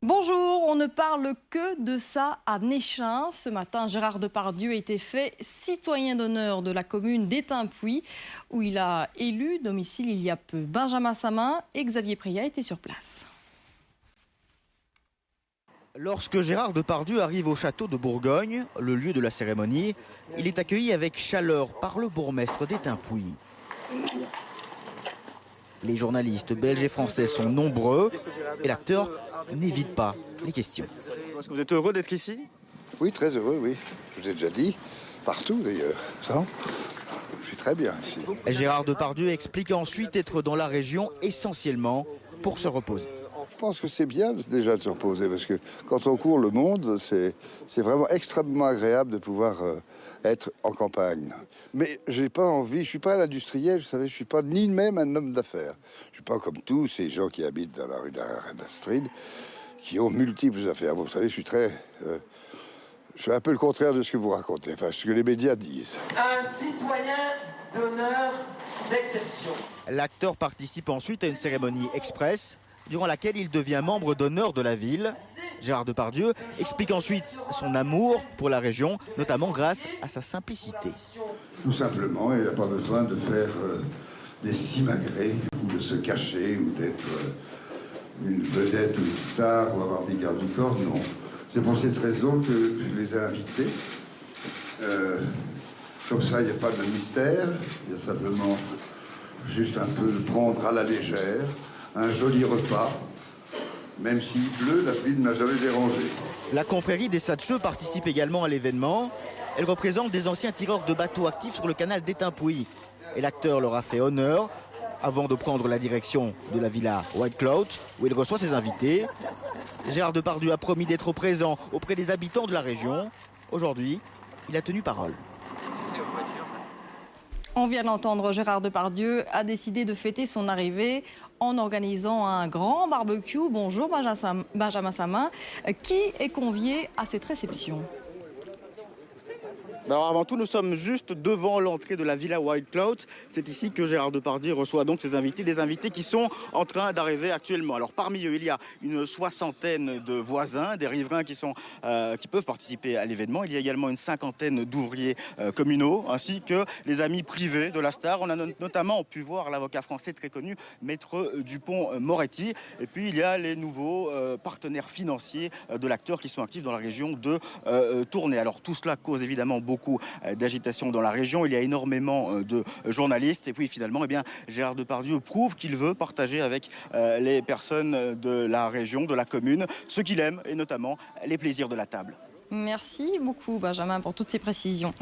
Bonjour, on ne parle que de ça à Néchin. Ce matin, Gérard Depardieu a été fait citoyen d'honneur de la commune d'Étampouy, où il a élu domicile il y a peu. Benjamin Samin et Xavier Priat étaient sur place. Lorsque Gérard Depardieu arrive au château de Bourgogne, le lieu de la cérémonie, il est accueilli avec chaleur par le bourgmestre d'Étampouy. Les journalistes belges et français sont nombreux et l'acteur n'évite pas les questions. Est-ce que vous êtes heureux d'être ici? Oui, très heureux, oui. Je vous ai déjà dit, partout d'ailleurs. Je suis très bien ici. Gérard Depardieu explique ensuite être dans la région essentiellement pour se reposer. Je pense que c'est bien déjà de se reposer parce que quand on court le monde, c'est vraiment extrêmement agréable de pouvoir être en campagne. Mais j'ai pas envie, je suis pas un industriel, vous savez, je suis pas ni même un homme d'affaires. Je suis pas comme tous ces gens qui habitent dans la rue d'Astrid, qui ont multiples affaires. Vous savez, je suis un peu le contraire de ce que vous racontez, enfin ce que les médias disent. Un citoyen d'honneur d'exception. L'acteur participe ensuite à une cérémonie express, durant laquelle il devient membre d'honneur de la ville. Gérard Depardieu explique ensuite son amour pour la région, notamment grâce à sa simplicité. Tout simplement, il n'y a pas besoin de faire des simagrées, ou de se cacher, ou d'être une vedette ou une star, ou avoir des gardes du corps, non. C'est pour cette raison que je les ai invités. Comme ça, il n'y a pas de mystère, il y a simplement juste un peu de prendre à la légère, un joli repas, même s'il pleut, la pluie ne m'a jamais dérangé. La confrérie des Satcheux participe également à l'événement. Elle représente des anciens tireurs de bateaux actifs sur le canal d'Étampouy. Et l'acteur leur a fait honneur avant de prendre la direction de la villa White Cloud, où il reçoit ses invités. Gérard Depardieu a promis d'être présent auprès des habitants de la région. Aujourd'hui, il a tenu parole. On vient d'entendre, Gérard Depardieu a décidé de fêter son arrivée en organisant un grand barbecue. Bonjour Benjamin Samin, qui est convié à cette réception? Alors avant tout, nous sommes juste devant l'entrée de la Villa White Cloud. C'est ici que Gérard Depardieu reçoit donc ses invités, des invités qui sont en train d'arriver actuellement. Alors parmi eux, il y a une soixantaine de voisins, des riverains qui peuvent participer à l'événement. Il y a également une cinquantaine d'ouvriers communaux, ainsi que les amis privés de la star. On a notamment pu voir l'avocat français très connu, Maître Dupont-Moretti. Et puis il y a les nouveaux partenaires financiers de l'acteur qui sont actifs dans la région de Tournai. Alors tout cela cause évidemment beaucoup d'agitation dans la région. Il y a énormément de journalistes. Et puis finalement, Gérard Depardieu prouve qu'il veut partager avec les personnes de la région, de la commune, ce qu'il aime et notamment les plaisirs de la table. Merci beaucoup Benjamin pour toutes ces précisions.